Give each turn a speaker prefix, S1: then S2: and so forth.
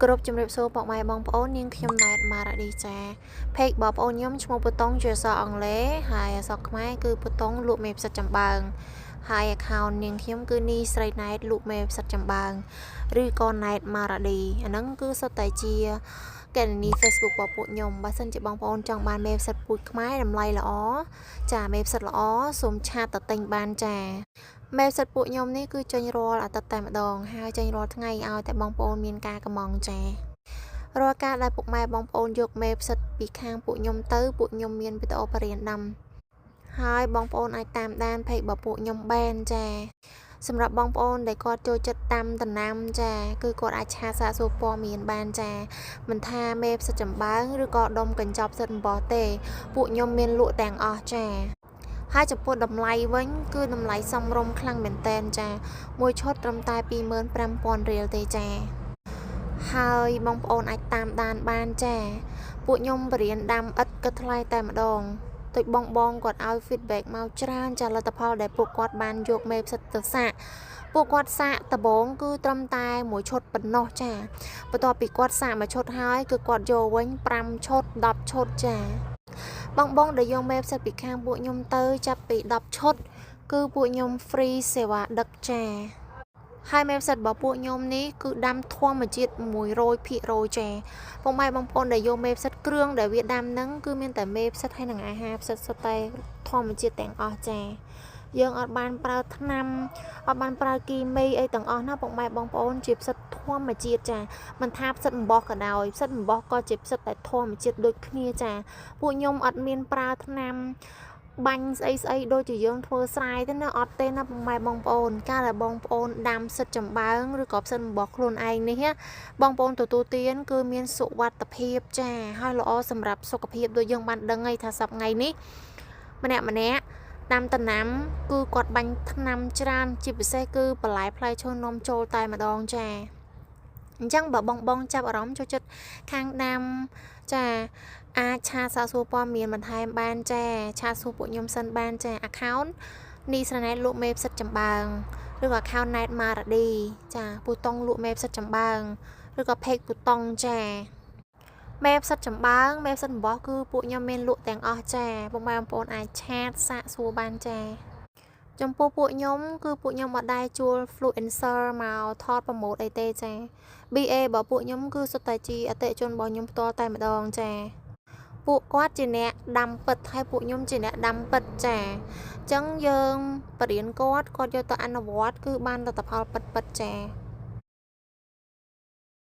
S1: គ្រប់ជំរាបសួរបងម៉ែបងប្អូននាងខ្ញុំណែតម៉ារ៉ាឌីចាเพจបងប្អូនខ្ញុំឈ្មោះពូតុងជាភាសាអង់គ្លេសហើយអក្សរខ្មែរគឺពូតុងលក់មេផ្សិតចំបើងហើយ account នាងខ្ញុំគឺនីស្រីណែតលក់មេផ្សិតចំបើងឬក៏ណែតម៉ារ៉ាឌីអាហ្នឹងគឺសុទ្ធតែជាកេរនី Facebook របស់ពួកខ្ញុំបើសិនជាបងប្អូនចង់បានមេផ្សិតពូជខ្មែរតម្លៃល្អចាមេផ្សិតល្អសូមឆាតទៅទិញបានចាមេផ្សិតពួកខ្ញុំនេះគឺចេញរាល់អាទិត្យតែម្ដងហើយចេញរាល់ថ្ងៃឲ្យតែបងប្អូនមានការកម្មង់ចារាល់ការដែលពុកម៉ែបងប្អូនយកមេផ្សិតពីខាងពួកខ្ញុំទៅពួកខ្ញុំមានវីដេអូបរិញ្ញាដាំហើយបងប្អូនអាចតាមដានเพจរបស់ពួកខ្ញុំបានចាសម្រាប់បងប្អូនដែលគាត់ចូលចិត្តដាំដំណាំចាគឺគាត់អាចឆាសាកសួរព័ត៌មានបានចាមិនថាមេផ្សិតចំបើងឬក៏ដុំកញ្ចប់ផ្សិតអំបោះទេពួកខ្ញុំមានលក់ទាំងអស់ចាហើយចំពោះតម្លៃវិញគឺតម្លៃសមរម្យខ្លាំងមែនតែនចាមួយឈុតត្រឹមតែ 25,000 រៀលទេចាហើយបងប្អូនអាចតាមដានបានចាពួកខ្ញុំបរៀនដាំឥតគិតថ្លៃតែម្ដងទុយបងគាត់ឲ្យ feedback មកច្រើនចាលទ្ធផលដែលពួកគាត់បានយកមេផ្សិតទៅសាកពួកគាត់សាកដំបូងគឺត្រឹមតែមួយឈុតប៉ុណ្ណោះចាបន្ទាប់ពីគាត់សាកមួយឈុតហើយគឺគាត់យកវិញ5ឈុត10ឈុតចាបងដែលយកមេផ្សិតពីខាងពួកខ្ញុំទៅចាប់ពី10ឈុតគឺពួកខ្ញុំ free សេវាដឹកចាហើយមេផ្សិតរបស់ពួកខ្ញុំនេះគឺដាំធម្មជាតិ 100% ចាបងម៉ែបងប្អូនដែលយកមេផ្សិតគ្រឿងដែលវាដាំហ្នឹងគឺមានតែមេផ្សិតហើយនឹងអាហារផ្សិតសុទ្ធតែធម្មជាតិទាំងអស់ចាយើងអត់បានប្រើថ្នាំអត់បានប្រើគីមីអីទាំងអស់ណាបងម៉ែបងប្អូនជាផ្សិតធម្មជាតិចាមិនថាផ្សិតអំបោះក៏ដោយផ្សិតអំបោះក៏ជាផ្សិតតែធម្មជាតិដូចគ្នាចាពួកខ្ញុំអត់មានប្រើថ្នាំបាញ់ស្អីដូចជាយើងធ្វើស្រែទេណាអត់ទេណាបងម៉ែបងប្អូនកាលដែលបងប្អូនដាំផ្សិតចំបើងឬក៏ផ្សិតអំបោះខ្លួនឯងនេះបងប្អូនទទួលទានគឺមានសុវត្ថិភាពចាហើយល្អសម្រាប់សុខភាពដូចយើងបានដឹងហើយថាសប្តាហ៍ថ្ងៃនេះម្នាក់ដាំដំណាំគឺគាត់បាញ់ថ្នាំច្រើនជាពិសេសគឺបន្លែផ្លែឈើនាំចូលតែម្ដងចាអញ្ចឹងបើបងចាប់អារម្មណ៍ចូលចិត្តខាងដាំចាអាចឆាសាកសួរព័ត៌មានបន្ថែមបានចាឆាសួរពួកខ្ញុំសិនបានចា account នីស្រណែតលក់មេផ្សិតចំបើងឬក៏ account ណែតម៉ារ៉ាឌីចាពូតុងលក់មេផ្សិតចំបើងឬក៏ page ពូតុងចាមេផ្សិតចំបើងមេផ្សិតអំបោះគឺពួកខ្ញុំមានលក់ទាំងអស់ចាបងប្អូនអាចឆាតសាកសួរបានចាចំពោះពួកខ្ញុំគឺពួកខ្ញុំអត់ដែរជួល influencer មកថតប្រម៉ូទអីទេចា BA របស់ពួកខ្ញុំគឺសុទ្ធតែជាអតិថិជនរបស់ខ្ញុំផ្ទាល់តែម្ដងចាពួកគាត់ជាអ្នកដាំពិតហើយពួកខ្ញុំជាអ្នកដាំពិតចាអញ្ចឹងយើងបរៀនគាត់យកទៅអនុវត្តគឺបានលទ្ធផលពិតចា